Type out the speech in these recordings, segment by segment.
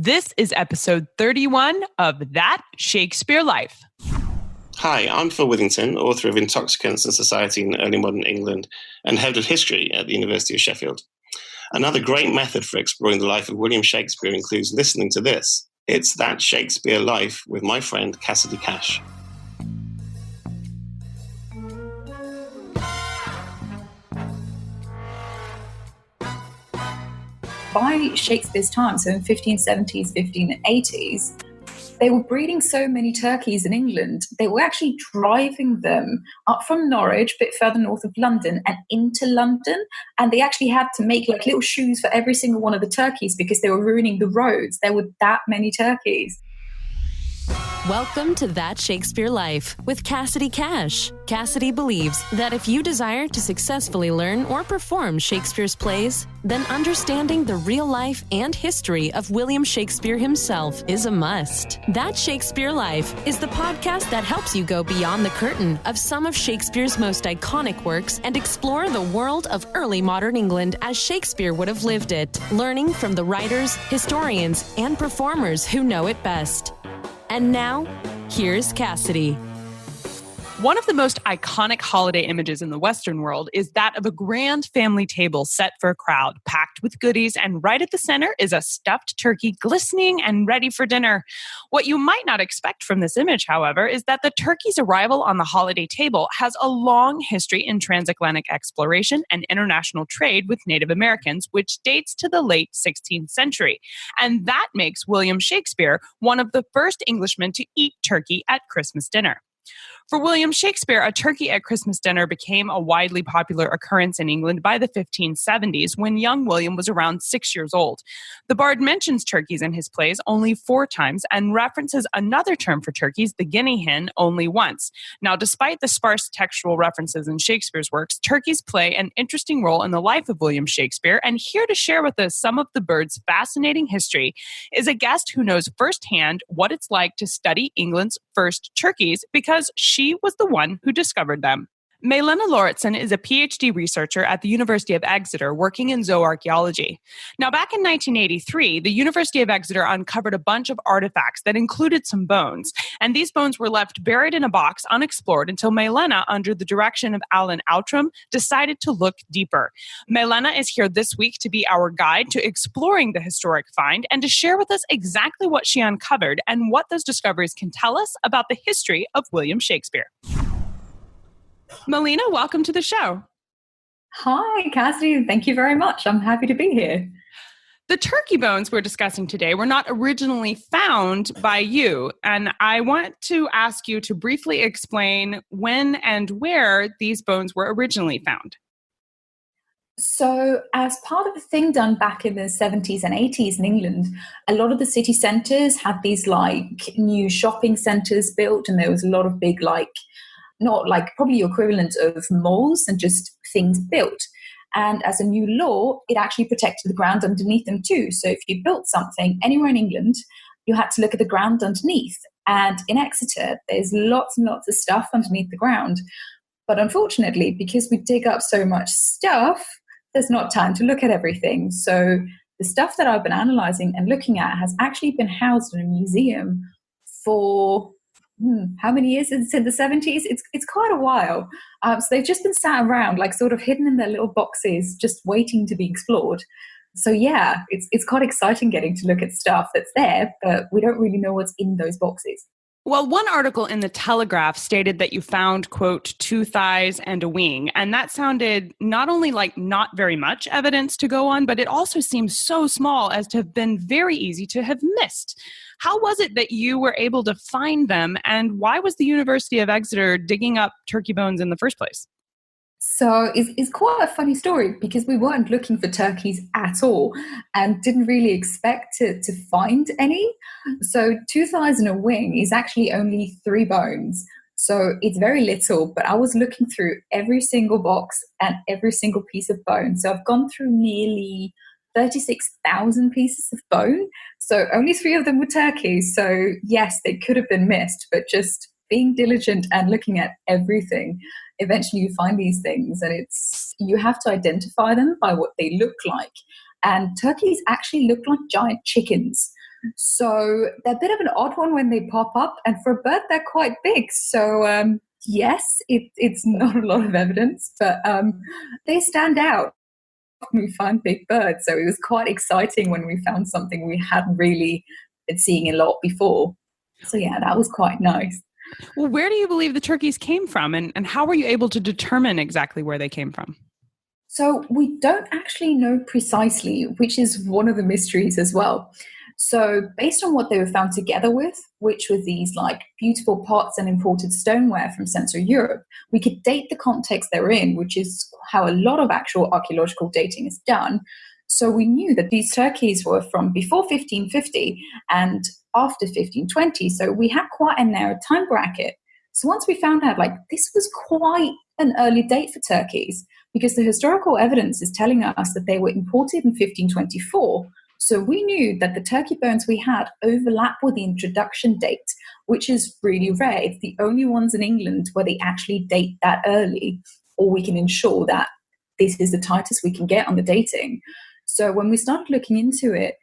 This is episode 31 of That Shakespeare Life. Hi, I'm Phil Withington, author of Intoxicants and Society in Early Modern England and head of history at the University of Sheffield. Another great method for exploring the life of William Shakespeare includes listening to this. It's That Shakespeare Life with my friend Cassidy Cash. By Shakespeare's time, so in 1570s, 1580s, they were breeding so many turkeys in England, they were actually driving them up from Norwich, a bit further north of London, and into London. And they actually had to make like little shoes for every single one of the turkeys because they were ruining the roads. There were that many turkeys. Welcome to That Shakespeare Life with Cassidy Cash. Cassidy believes that if you desire to successfully learn or perform Shakespeare's plays, then understanding the real life and history of William Shakespeare himself is a must. That Shakespeare Life is the podcast that helps you go beyond the curtain of some of Shakespeare's most iconic works and explore the world of early modern England as Shakespeare would have lived it, learning from the writers, historians, and performers who know it best. And now, here's Cassidy. One of the most iconic holiday images in the Western world is that of a grand family table set for a crowd, packed with goodies, and right at the center is a stuffed turkey glistening and ready for dinner. What you might not expect from this image, however, is that the turkey's arrival on the holiday table has a long history in transatlantic exploration and international trade with Native Americans, which dates to the late 16th century. And that makes William Shakespeare one of the first Englishmen to eat turkey at Christmas dinner. For William Shakespeare, a turkey at Christmas dinner became a widely popular occurrence in England by the 1570s when young William was around 6 years old. The bard mentions turkeys in his plays only 4 times and references another term for turkeys, the guinea hen, only once. Now, despite the sparse textual references in Shakespeare's works, turkeys play an interesting role in the life of William Shakespeare, and here to share with us some of the bird's fascinating history is a guest who knows firsthand what it's like to study England's first turkeys because she was the one who discovered them. Malene Lauritsen is a PhD researcher at the University of Exeter working in zooarcheology. Now, back in 1983, the University of Exeter uncovered a bunch of artifacts that included some bones, and these bones were left buried in a box unexplored until Malene, under the direction of Alan Outram, decided to look deeper. Malene is here this week to be our guide to exploring the historic find and to share with us exactly what she uncovered and what those discoveries can tell us about the history of William Shakespeare. Malene, welcome to the show. Hi, Cassidy. Thank you very much. I'm happy to be here. The turkey bones we're discussing today were not originally found by you, and I want to ask you to briefly explain when and where these bones were originally found. So, as part of a thing done back in the 70s and 80s in England, a lot of the city centres had these like new shopping centres built, and there was a lot of big not like probably your equivalent of malls and just things built. And as a new law, it actually protected the ground underneath them too. So if you built something anywhere in England, you had to look at the ground underneath. And in Exeter, there's lots and lots of stuff underneath the ground. But unfortunately, because we dig up so much stuff, there's not time to look at everything. So the stuff that I've been analysing and looking at has actually been housed in a museum for how many years? It's in the 70s. It's quite a while. So they've just been sat around, like sort of hidden in their little boxes, just waiting to be explored. So yeah, it's quite exciting getting to look at stuff that's there, but we don't really know what's in those boxes. Well, one article in the Telegraph stated that you found, quote, 2 thighs and a wing. And that sounded not only like not very much evidence to go on, but it also seems so small as to have been very easy to have missed. How was it that you were able to find them? And why was the University of Exeter digging up turkey bones in the first place? So it's quite a funny story because we weren't looking for turkeys at all and didn't really expect to find any. So 2 thighs and a wing is actually only 3 bones. So it's very little, but I was looking through every single box and every single piece of bone. So I've gone through nearly 36,000 pieces of bone. So only 3 of them were turkeys. So yes, they could have been missed, but just being diligent and looking at everything, eventually you find these things, and you have to identify them by what they look like. And turkeys actually look like giant chickens. So they're a bit of an odd one when they pop up, and for a bird, they're quite big. So yes, it's not a lot of evidence, but they stand out when we find big birds. So it was quite exciting when we found something we hadn't really been seeing a lot before. So yeah, that was quite nice. Well, where do you believe the turkeys came from, and how were you able to determine exactly where they came from? So we don't actually know precisely, which is one of the mysteries as well. So based on what they were found together with, which were these like beautiful pots and imported stoneware from Central Europe, we could date the context they were in, which is how a lot of actual archaeological dating is done. So we knew that these turkeys were from before 1550 and after 1520. So we had quite a narrow time bracket. So once we found out, like, this was quite an early date for turkeys, because the historical evidence is telling us that they were imported in 1524. So we knew that the turkey bones we had overlap with the introduction date, which is really rare. It's the only ones in England where they actually date that early, or we can ensure that this is the tightest we can get on the dating. So when we started looking into it,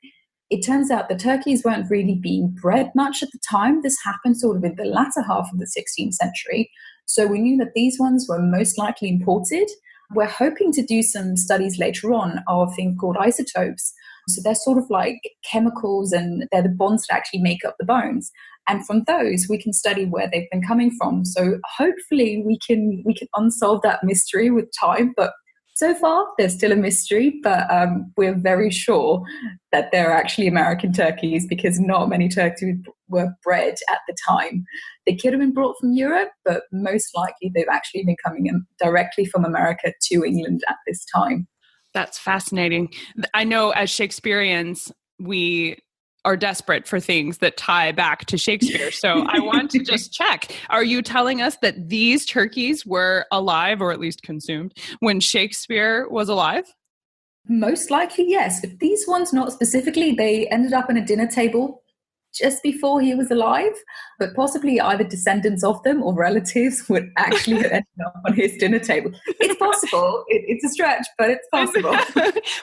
it turns out the turkeys weren't really being bred much at the time. This happened sort of in the latter half of the 16th century. So we knew that these ones were most likely imported. We're hoping to do some studies later on of a thing called isotopes. So they're sort of like chemicals, and they're the bonds that actually make up the bones. And from those, we can study where they've been coming from. So hopefully we can unsolve that mystery with time. But so far, there's still a mystery, but we're very sure that they're actually American turkeys, because not many turkeys were bred at the time. They could have been brought from Europe, but most likely they've actually been coming in directly from America to England at this time. That's fascinating. I know as Shakespeareans, we are desperate for things that tie back to Shakespeare. So I want to just check. Are you telling us that these turkeys were alive, or at least consumed, when Shakespeare was alive? Most likely, yes. If these ones, not specifically, they ended up on a dinner table just before he was alive, but possibly either descendants of them or relatives would actually have ended up on his dinner table. It's possible. It's a stretch, but it's possible.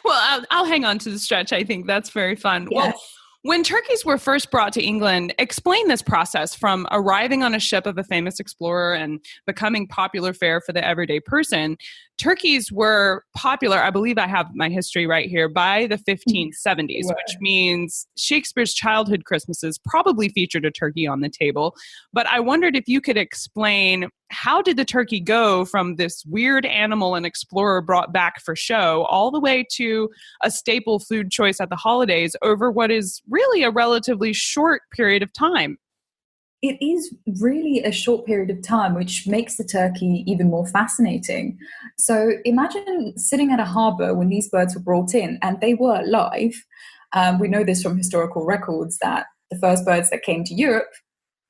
Well, I'll hang on to the stretch. I think that's very fun. Yes. Well, when turkeys were first brought to England, explain this process from arriving on a ship of a famous explorer and becoming popular fare for the everyday person. Turkeys were popular, I believe I have my history right here, by the 1570s, which means Shakespeare's childhood Christmases probably featured a turkey on the table. But I wondered if you could explain, how did the turkey go from this weird animal an explorer brought back for show all the way to a staple food choice at the holidays over what is really a relatively short period of time? It is really a short period of time, which makes the turkey even more fascinating. So imagine sitting at a harbour when these birds were brought in, and they were alive. We know this from historical records that the first birds that came to Europe,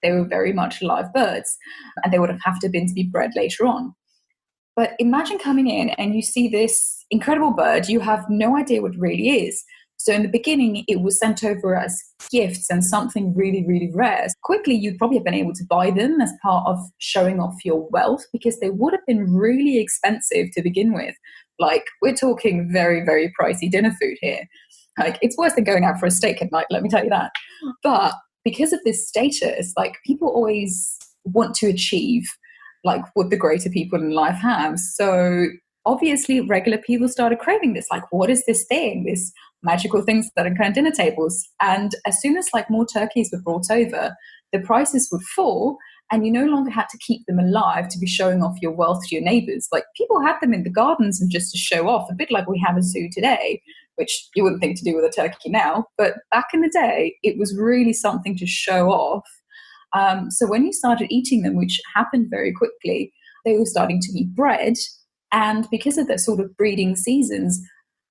they were very much live birds, and they would have to been to be bred later on. But imagine coming in and you see this incredible bird, you have no idea what it really is. So in the beginning, it was sent over as gifts and something really, really rare. Quickly, you'd probably have been able to buy them as part of showing off your wealth, because they would have been really expensive to begin with. Like, we're talking very, very pricey dinner food here. Like, it's worse than going out for a steak at night, let me tell you that. But because of this status, like, people always want to achieve like what the greater people in life have. So obviously regular people started craving this, like, what is this thing, this magical things that are on dinner tables? And as soon as like more turkeys were brought over, the prices would fall, and you no longer had to keep them alive to be showing off your wealth to your neighbors. Like, people had them in the gardens and just to show off, a bit like we have a zoo today, which you wouldn't think to do with a turkey now. But back in the day, it was really something to show off. So when you started eating them, which happened very quickly, they were starting to be bred. And because of their sort of breeding seasons,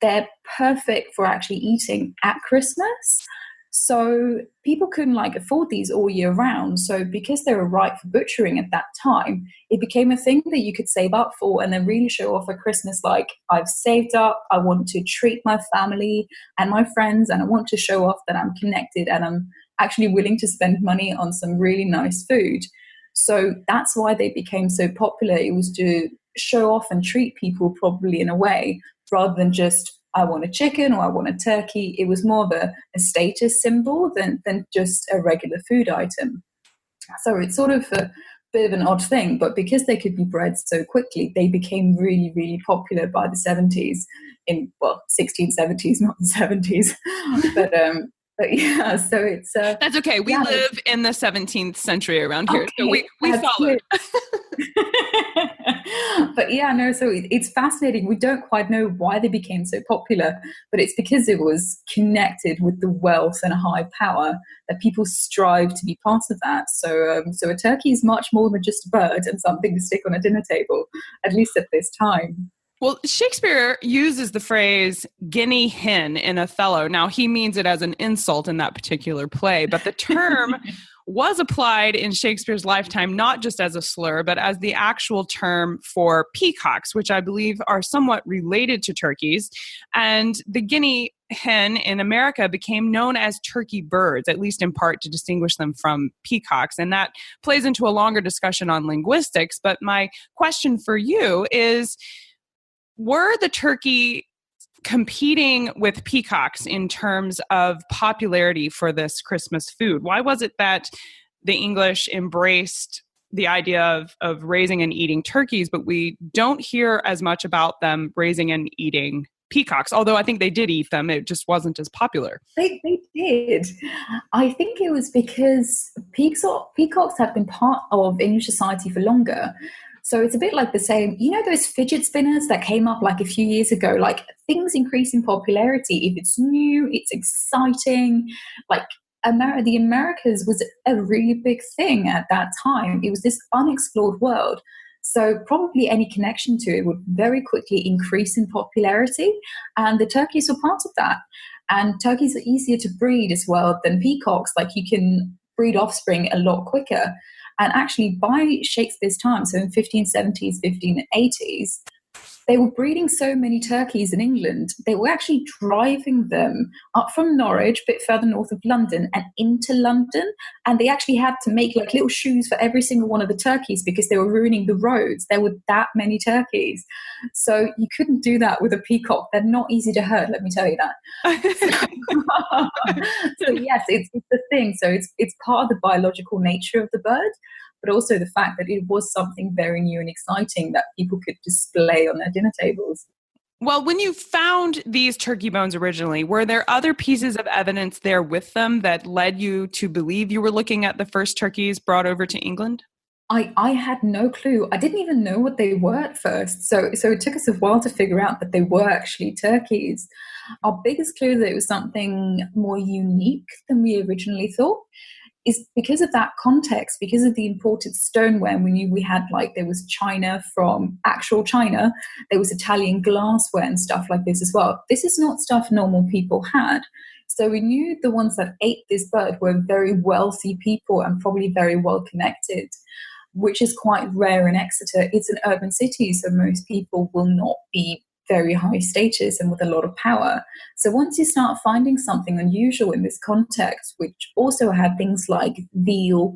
they're perfect for actually eating at Christmas. So people couldn't like afford these all year round. So because they were ripe for butchering at that time, it became a thing that you could save up for and then really show off at Christmas. Like, I've saved up, I want to treat my family and my friends, and I want to show off that I'm connected and I'm actually willing to spend money on some really nice food. So that's why they became so popular. It was to show off and treat people probably in a way, rather than just I want a chicken or I want a turkey. It was more of a status symbol than just a regular food item. So it's sort of a bit of an odd thing, but because they could be bred so quickly, they became really, really popular by the 70s, 1670s, not the 70s. But yeah, so it's... That's okay. We live in the 17th century around here, so we followed. But yeah, no, so it's fascinating. We don't quite know why they became so popular, but it's because it was connected with the wealth and high power that people strive to be part of that. So a turkey is much more than just a bird and something to stick on a dinner table, at least at this time. Well, Shakespeare uses the phrase guinea hen in Othello. Now, he means it as an insult in that particular play, but the term was applied in Shakespeare's lifetime not just as a slur, but as the actual term for peacocks, which I believe are somewhat related to turkeys. And the guinea hen in America became known as turkey birds, at least in part to distinguish them from peacocks. And that plays into a longer discussion on linguistics. But my question for you is, were the turkey competing with peacocks in terms of popularity for this Christmas food? Why was it that the English embraced the idea of raising and eating turkeys, but we don't hear as much about them raising and eating peacocks? Although I think they did eat them, it just wasn't as popular. They did. I think it was because peacocks had been part of English society for longer. So it's a bit like the same, those fidget spinners that came up like a few years ago, like things increase in popularity. If it's new, it's exciting. Like the Americas was a really big thing at that time. It was this unexplored world. So probably any connection to it would very quickly increase in popularity. And the turkeys were part of that. And turkeys are easier to breed as well than peacocks. Like you can breed offspring a lot quicker. And actually, by Shakespeare's time, so in 1570s, 1580s, they were breeding so many turkeys in England, they were actually driving them up from Norwich, a bit further north of London, and into London. And they actually had to make like little shoes for every single one of the turkeys because they were ruining the roads. There were that many turkeys. So you couldn't do that with a peacock. They're not easy to herd, let me tell you that. So yes, it's the thing. So it's part of the biological nature of the bird, but also the fact that it was something very new and exciting that people could display on their dinner tables. Well, when you found these turkey bones originally, were there other pieces of evidence there with them that led you to believe you were looking at the first turkeys brought over to England? I had no clue. I didn't even know what they were at first. So it took us a while to figure out that they were actually turkeys. Our biggest clue that it was something more unique than we originally thought is because of that context, because of the imported stoneware. We knew we had there was china from actual China, there was Italian glassware and stuff like this as well. This is not stuff normal people had. So we knew the ones that ate this bird were very wealthy people and probably very well connected, which is quite rare in Exeter. It's an urban city, so most people will not be very high status and with a lot of power. So once you start finding something unusual in this context, which also had things like veal,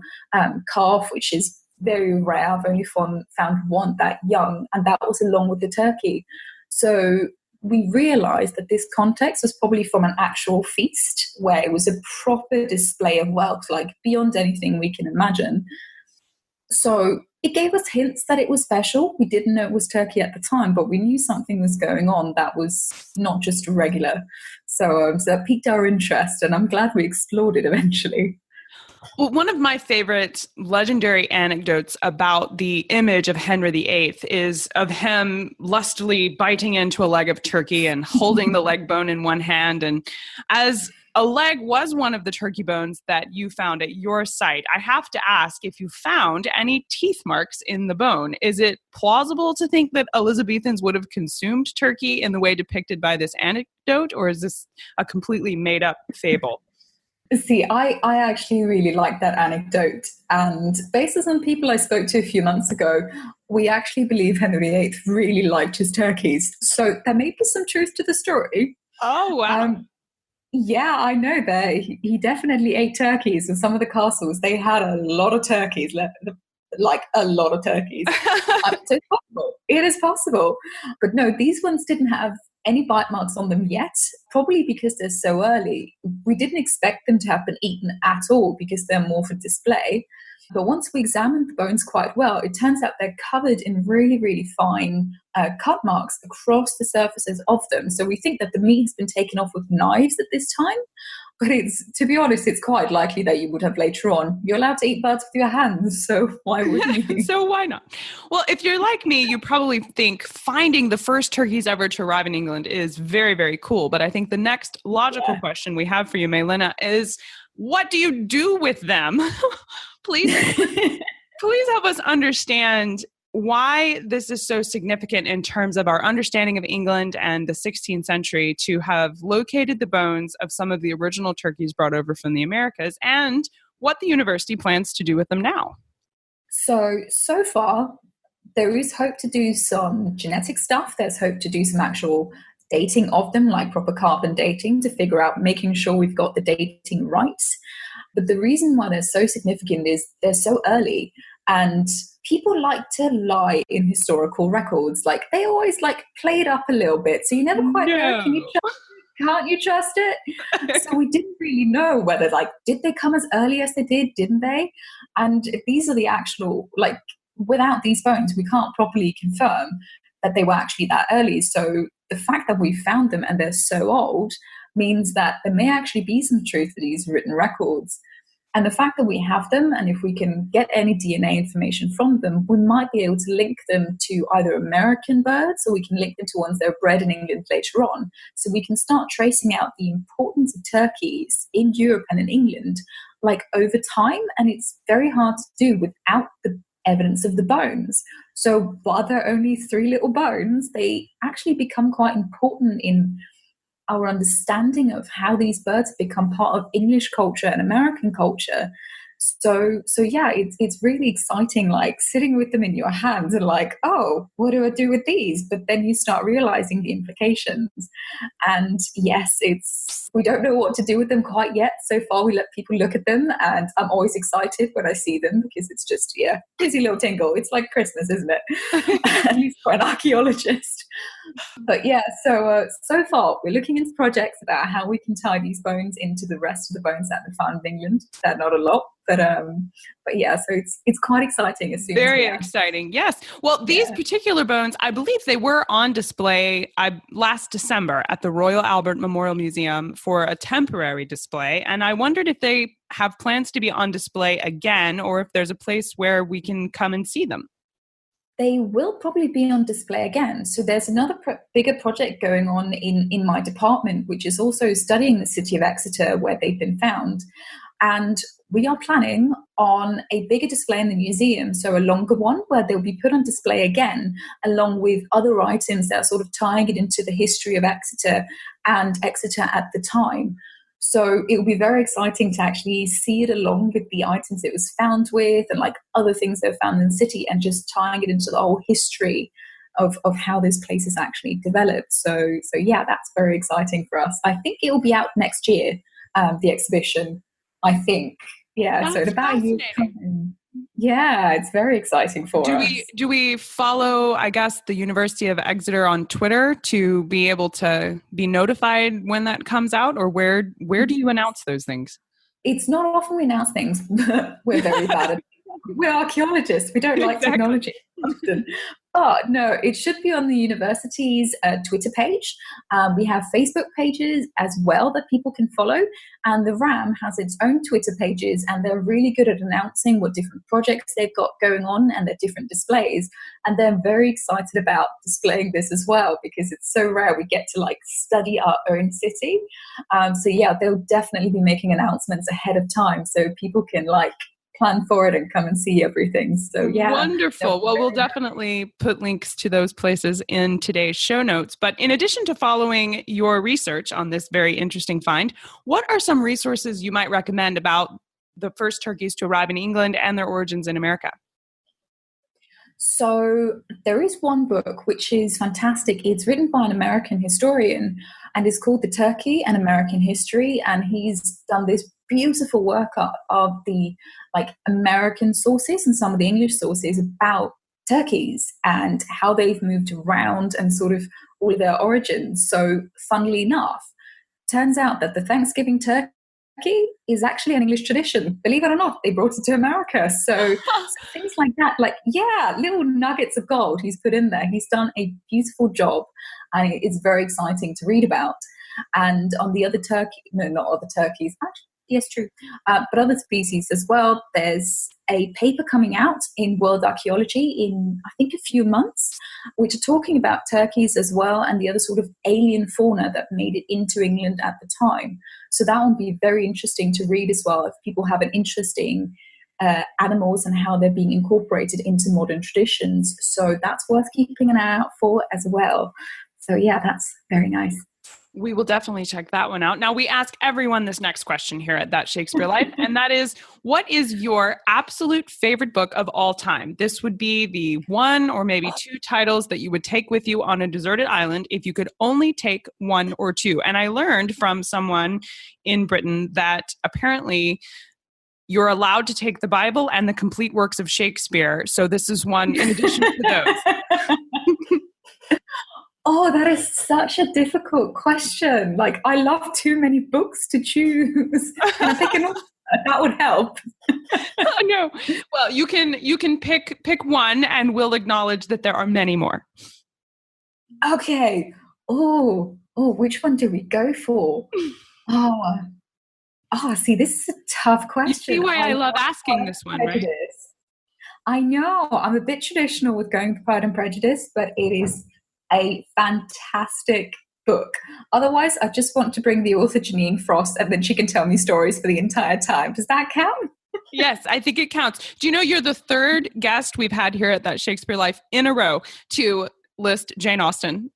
calf, which is very rare. I've only found one that young, and that was along with the turkey. So we realized that this context was probably from an actual feast where it was a proper display of wealth, like beyond anything we can imagine. So it gave us hints that it was special. We didn't know it was turkey at the time, but we knew something was going on that was not just regular. So that piqued our interest, and I'm glad we explored it eventually. Well, one of my favorite legendary anecdotes about the image of Henry VIII is of him lustily biting into a leg of turkey and holding the leg bone in one hand. And as a leg was one of the turkey bones that you found at your site, I have to ask if you found any teeth marks in the bone. Is it plausible to think that Elizabethans would have consumed turkey in the way depicted by this anecdote, or is this a completely made-up fable? See, I actually really like that anecdote. And based on some people I spoke to a few months ago, we actually believe Henry VIII really liked his turkeys. So there may be some truth to the story. Oh, wow. Yeah, I know that he definitely ate turkeys. And some of the castles, they had a lot of turkeys, like a lot of turkeys. So it's possible. It is possible. But no, these ones didn't have any bite marks on them yet, probably because they're so early. We didn't expect them to have been eaten at all because they're more for display. But once we examined the bones quite well, it turns out they're covered in really, really fine cut marks across the surfaces of them. So we think that the meat has been taken off with knives at this time. But to be honest, it's quite likely that you would have later on. You're allowed to eat birds with your hands, so why wouldn't you? So why not? Well, if you're like me, you probably think finding the first turkeys ever to arrive in England is very, very cool. But I think the next logical question we have for you, Malene, is what do you do with them? Please help us understand why this is so significant in terms of our understanding of England and the 16th century to have located the bones of some of the original turkeys brought over from the Americas, and what the university plans to do with them now. So far, there is hope to do some genetic stuff. There's hope to do some actual dating of them, like proper carbon dating, to figure out making sure we've got the dating right. But the reason why they're so significant is they're so early, and people like to lie in historical records. Like, they always play it up a little bit, so you never quite know. Can't you trust it? So we didn't really know whether did they come as early as they did, didn't they? And if these are the actual, without these bones, we can't properly confirm that they were actually that early. So the fact that we found them and they're so old means that there may actually be some truth to these written records. And the fact that we have them, and if we can get any DNA information from them, we might be able to link them to either American birds, or we can link them to ones that are bred in England later on. So we can start tracing out the importance of turkeys in Europe and in England, over time. And it's very hard to do without the evidence of the bones. So while there are only 3 little bones, they actually become quite important in our understanding of how these birds have become part of English culture and American culture. So yeah, it's really exciting, sitting with them in your hands and oh, what do I do with these? But then you start realizing the implications. And yes, we don't know what to do with them quite yet. So far, we let people look at them, and I'm always excited when I see them because it's just, busy little tingle. It's like Christmas, isn't it? At least for an archaeologist. But yeah, so far we're looking into projects about how we can tie these bones into the rest of the bones that we found in England. They're not a lot, but yeah, so it's quite exciting. Very exciting, yes. Well, these particular bones, I believe they were on display last December at the Royal Albert Memorial Museum for a temporary display, and I wondered if they have plans to be on display again, or if there's a place where we can come and see them. They will probably be on display again. So there's another bigger project going on in my department, which is also studying the city of Exeter, where they've been found. And we are planning on a bigger display in the museum, so a longer one, where they'll be put on display again, along with other items that are sort of tying it into the history of Exeter and Exeter at the time. So it will be very exciting to actually see it along with the items it was found with, and other things that were found in the city, and just tying it into the whole history of how this place is actually developed. So yeah, that's very exciting for us. I think it will be out next year, the exhibition, I think. Yeah, that's so in about a year. Yeah, it's very exciting for us. Do we follow, I guess, the University of Exeter on Twitter to be able to be notified when that comes out, or where do you announce those things? It's not often we announce things. We're very bad at it. We're archaeologists. We don't like technology often. But no, it should be on the university's Twitter page. We have Facebook pages as well that people can follow. And the RAM has its own Twitter pages, and they're really good at announcing what different projects they've got going on and their different displays. And they're very excited about displaying this as well, because it's so rare we get to study our own city. So yeah, they'll definitely be making announcements ahead of time so people can plan for it and come and see everything. So yeah. Wonderful. Well, we'll definitely put links to those places in today's show notes. But in addition to following your research on this very interesting find, what are some resources you might recommend about the first turkeys to arrive in England and their origins in America? So there is one book which is fantastic. It's written by an American historian, and it's called The Turkey and American History. And he's done this beautiful workup of the American sources and some of the English sources about turkeys and how they've moved around and sort of all of their origins. So funnily enough, turns out that the Thanksgiving turkey is actually an English tradition. Believe it or not, they brought it to America. So things like that, like, yeah, little nuggets of gold he's put in there. He's done a beautiful job, and it's very exciting to read about. And on the other not other turkeys, actually, yes, true, but other species as well, there's a paper coming out in World Archaeology in, I think, a few months, which are talking about turkeys as well and the other sort of alien fauna that made it into England at the time. So that will be very interesting to read as well if people have an interest in animals and how they're being incorporated into modern traditions. So that's worth keeping an eye out for as well. So yeah, that's very nice. We will definitely check that one out. Now, we ask everyone this next question here at That Shakespeare Life, and that is, what is your absolute favorite book of all time? This would be the one or maybe two titles that you would take with you on a deserted island if you could only take one or two. And I learned from someone in Britain that apparently you're allowed to take the Bible and the complete works of Shakespeare. So this is one in addition to those. Oh, that is such a difficult question. Like, I love too many books to choose. And I'm thinking, that would help. Oh, no. Well, you can pick one, and we'll acknowledge that there are many more. Okay. Oh, which one do we go for? See, this is a tough question. You see why I love asking this one, right? I know. I'm a bit traditional with going with Pride and Prejudice, but it is a fantastic book. Otherwise, I just want to bring the author Janine Frost, and then she can tell me stories for the entire time. Does that count? Yes, I think it counts. Do you know you're the third guest we've had here at That Shakespeare Life in a row to list Jane Austen?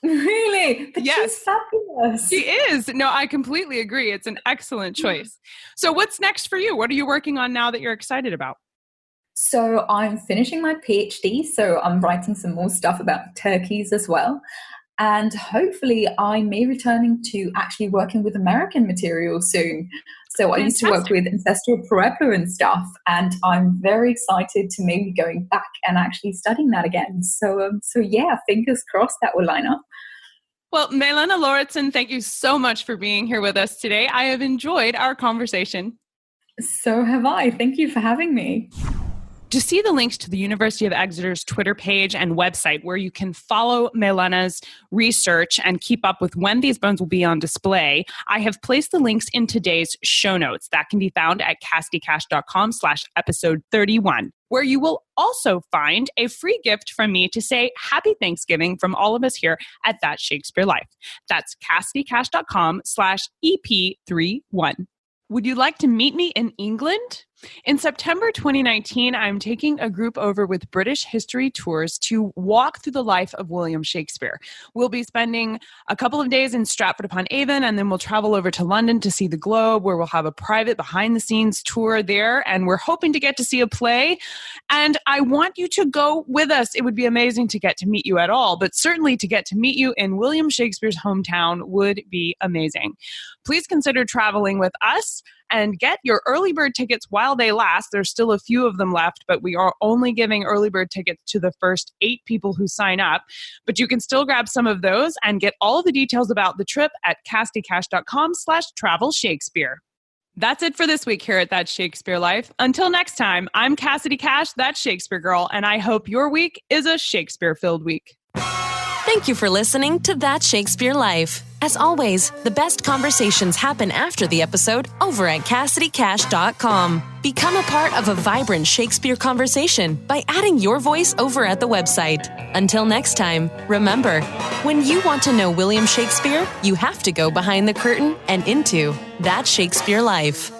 Really? But yes. She's fabulous. She is. No, I completely agree. It's an excellent choice. So what's next for you? What are you working on now that you're excited about? So I'm finishing my PhD, so I'm writing some more stuff about turkeys as well. And hopefully I may returning to actually working with American material soon. So I used to work with ancestral Pueblo and stuff, and I'm very excited to maybe going back and actually studying that again. So yeah, fingers crossed that will line up. Well, Malene Lauritsen, thank you so much for being here with us today. I have enjoyed our conversation. So have I. Thank you for having me. To see the links to the University of Exeter's Twitter page and website where you can follow Malena's research and keep up with when these bones will be on display, I have placed the links in today's show notes. That can be found at cassidycash.com/episode 31, where you will also find a free gift from me to say Happy Thanksgiving from all of us here at That Shakespeare Life. That's cassidycash.com/EP31. Would you like to meet me in England? In September 2019, I'm taking a group over with British History Tours to walk through the life of William Shakespeare. We'll be spending a couple of days in Stratford-upon-Avon, and then we'll travel over to London to see the Globe, where we'll have a private behind-the-scenes tour there, and we're hoping to get to see a play. And I want you to go with us. It would be amazing to get to meet you at all, but certainly to get to meet you in William Shakespeare's hometown would be amazing. Please consider traveling with us and get your early bird tickets while they last. There's still a few of them left, but we are only giving early bird tickets to the first 8 people who sign up. But you can still grab some of those and get all of the details about the trip at cassidycash.com/travel Shakespeare. That's it for this week here at That Shakespeare Life. Until next time, I'm Cassidy Cash, that Shakespeare girl, and I hope your week is a Shakespeare-filled week. Thank you for listening to That Shakespeare Life. As always, the best conversations happen after the episode over at CassidyCash.com. Become a part of a vibrant Shakespeare conversation by adding your voice over at the website. Until next time, remember, when you want to know William Shakespeare, you have to go behind the curtain and into That Shakespeare Life.